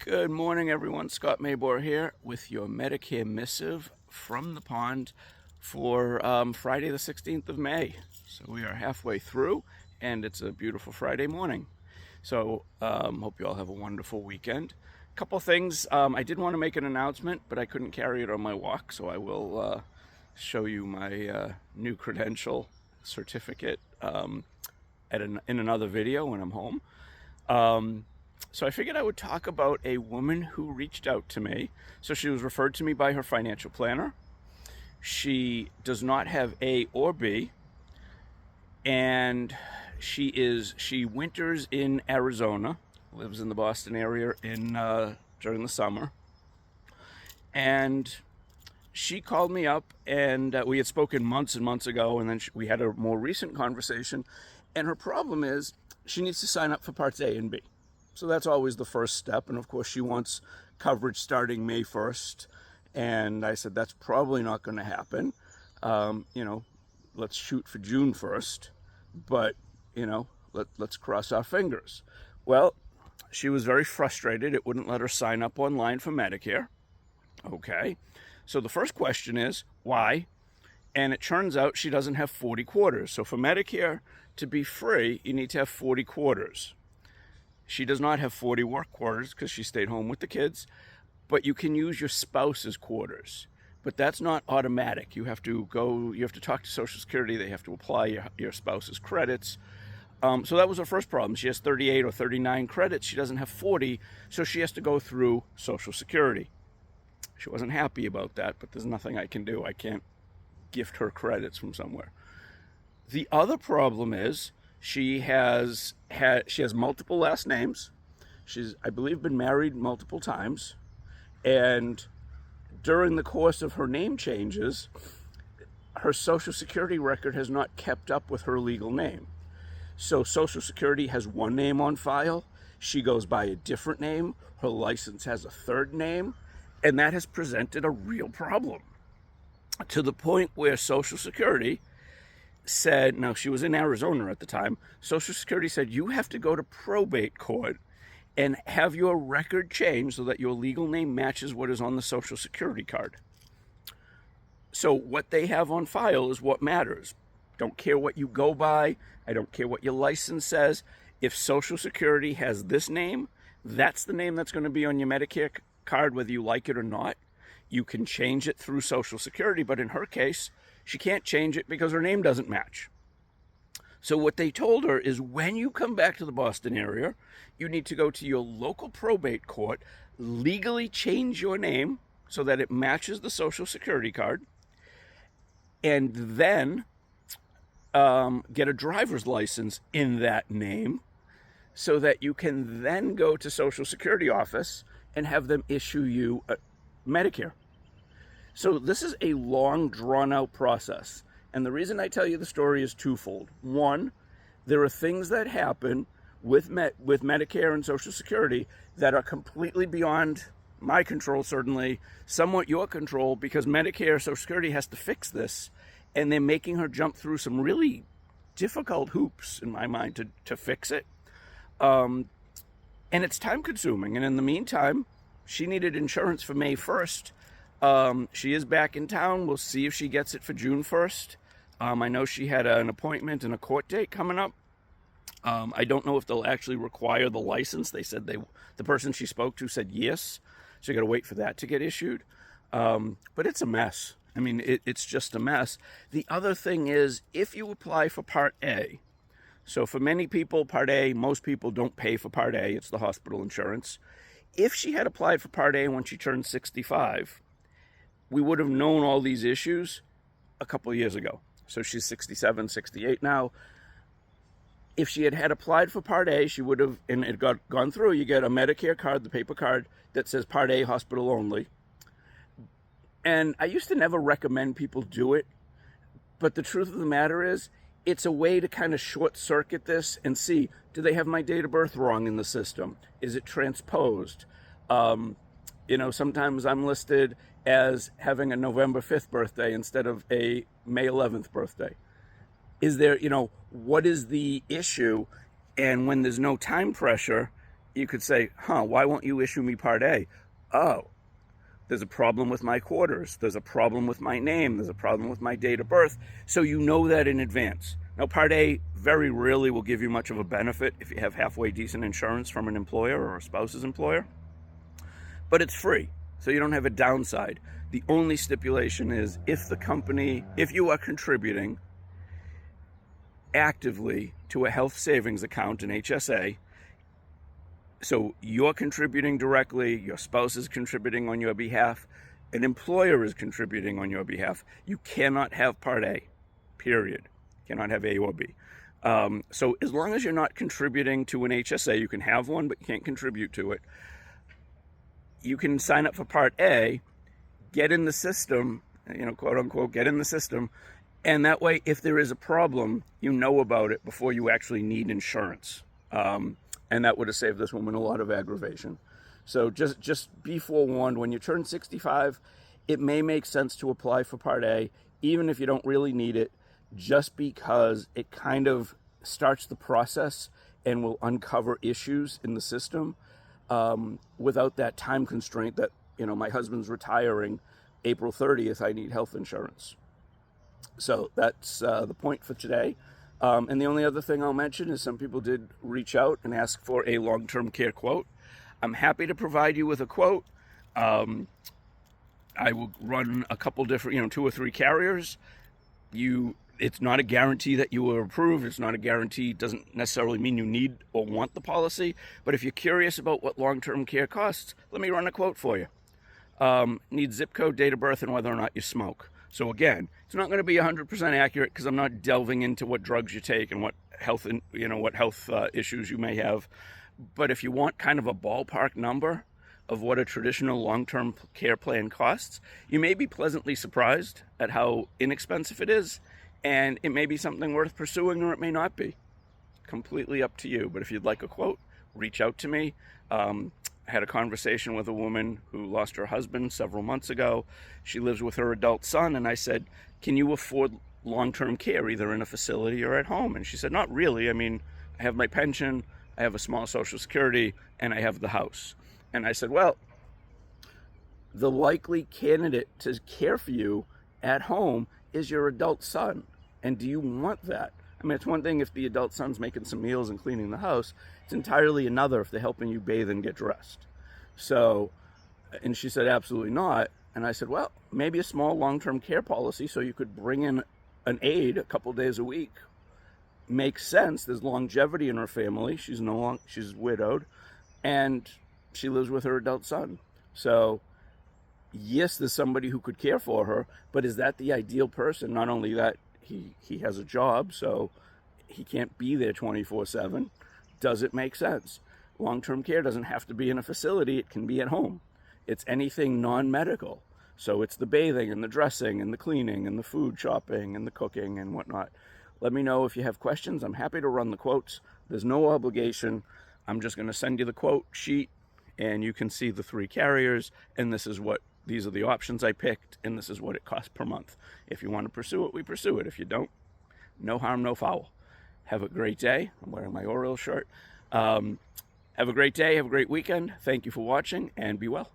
Good morning, everyone. Scott Maybor here with your Medicare Missive from the pond for Friday the 16th of May. So we are halfway through, and it's a beautiful Friday morning. So hope you all have a wonderful weekend. A couple things. I did want to make an announcement, but I couldn't carry it on my walk, so I will show you my new credential certificate in another video when I'm home. So I figured I would talk about a woman who reached out to me. So she was referred to me by her financial planner. She does not have A or B, and she winters in Arizona, lives in the Boston area during the summer. And she called me up, and we had spoken months and months ago, and then we had a more recent conversation. And her problem is she needs to sign up for Parts A and B. So that's always the first step. And of course, she wants coverage starting May 1st. And I said, that's probably not going to happen. Let's shoot for June 1st. But, let's cross our fingers. Well, she was very frustrated. It wouldn't let her sign up online for Medicare. Okay. So the first question is, why? And it turns out she doesn't have 40 quarters. So for Medicare to be free, you need to have 40 quarters. She does not have 40 work quarters because she stayed home with the kids, but you can use your spouse's quarters. But that's not automatic. You have to talk to Social Security. They have to apply your spouse's credits. So that was her first problem. She has 38 or 39 credits. She doesn't have 40, so she has to go through Social Security. She wasn't happy about that, but there's nothing I can do. I can't gift her credits from somewhere. The other problem is she has multiple last names. She's, I believe, been married multiple times. And during the course of her name changes, her Social Security record has not kept up with her legal name. So Social Security has one name on file. She goes by a different name. Her license has a third name. And that has presented a real problem, to the point where Social Security said, now she was in Arizona at the time, Social Security said, you have to go to probate court and have your record changed so that your legal name matches what is on the Social Security card. So what they have on file is what matters. Don't care what you go by. I don't care what your license says. If Social Security has this name, that's the name that's going to be on your Medicare card, whether you like it or not. You can change it through Social Security, but in her case, she can't change it because her name doesn't match. So what they told her is, when you come back to the Boston area, you need to go to your local probate court, legally change your name so that it matches the Social Security card, and then get a driver's license in that name so that you can then go to Social Security office and have them issue you Medicare. So this is a long, drawn-out process. And the reason I tell you the story is twofold. One, there are things that happen with Medicare and Social Security that are completely beyond my control, certainly, somewhat your control, because Medicare, Social Security has to fix this, and they're making her jump through some really difficult hoops, in my mind, to fix it. And it's time-consuming. And in the meantime, she needed insurance for May 1st. She is back in town. We'll see if she gets it for June 1st. I know she had an appointment and a court date coming up. I don't know if they'll actually require the license. They said the person she spoke to said yes. So you got to wait for that to get issued. But it's a mess. I mean, it's just a mess. The other thing is, if you apply for Part A, so for many people, Part A, most people don't pay for Part A. It's the hospital insurance. If she had applied for Part A when she turned 65, we would have known all these issues a couple of years ago. So she's 67, 68 now. If she had applied for Part A, she would have, and it gone through. You get a Medicare card, the paper card, that says Part A, hospital only. And I used to never recommend people do it. But the truth of the matter is, it's a way to kind of short circuit this and see, do they have my date of birth wrong in the system? Is it transposed? Sometimes I'm listed as having a November 5th birthday instead of a May 11th birthday. Is there, what is the issue? And when there's no time pressure, you could say, why won't you issue me Part A? Oh, there's a problem with my quarters. There's a problem with my name. There's a problem with my date of birth. So you know that in advance. Now, Part A very rarely will give you much of a benefit if you have halfway decent insurance from an employer or a spouse's employer. But it's free, so you don't have a downside. The only stipulation is if you are contributing actively to a health savings account, an HSA, so you're contributing directly, your spouse is contributing on your behalf, an employer is contributing on your behalf, you cannot have Part A, period. You cannot have A or B. So as long as you're not contributing to an HSA, you can have one, but you can't contribute to it. You can sign up for Part A, get in the system, quote unquote, get in the system, and that way, if there is a problem, you know about it before you actually need insurance. And that would have saved this woman a lot of aggravation. So just be forewarned, when you turn 65, it may make sense to apply for Part A, even if you don't really need it, just because it kind of starts the process and will uncover issues in the system without that time constraint that, my husband's retiring April 30th, I need health insurance. So that's the point for today. And the only other thing I'll mention is some people did reach out and ask for a long-term care quote. I'm happy to provide you with a quote. I will run a couple different, 2 or 3 carriers. It's not a guarantee that you will approve. It's not a guarantee. It doesn't necessarily mean you need or want the policy. But if you're curious about what long-term care costs, let me run a quote for you. Need zip code, date of birth, and whether or not you smoke. So again, it's not going to be 100% accurate because I'm not delving into what drugs you take and what health issues you may have. But if you want kind of a ballpark number of what a traditional long-term care plan costs, you may be pleasantly surprised at how inexpensive it is, and it may be something worth pursuing, or it may not be. Completely up to you. But if you'd like a quote, reach out to me. I had a conversation with a woman who lost her husband several months ago. She lives with her adult son, and I said, can you afford long-term care, either in a facility or at home? And she said, not really. I mean, I have my pension, I have a small Social Security, and I have the house. And I said, well, the likely candidate to care for you at home is your adult son. And do you want that? I mean, it's one thing if the adult son's making some meals and cleaning the house. It's entirely another if they're helping you bathe and get dressed. So, and she said, absolutely not. And I said, well, maybe a small long-term care policy so you could bring in an aide a couple days a week. Makes sense. There's longevity in her family. She's widowed, and she lives with her adult son. So, yes, there's somebody who could care for her, but is that the ideal person? Not only that, he has a job, so he can't be there 24/7. Does it make sense? Long-term care doesn't have to be in a facility. It can be at home. It's anything non-medical. So it's the bathing and the dressing and the cleaning and the food shopping and the cooking and whatnot. Let me know if you have questions. I'm happy to run the quotes. There's no obligation. I'm just going to send you the quote sheet, and you can see the 3 carriers, and these are the options I picked, and this is what it costs per month. If you want to pursue it, we pursue it. If you don't, no harm, no foul. Have a great day. I'm wearing my Orioles shirt. Have a great day. Have a great weekend. Thank you for watching, and be well.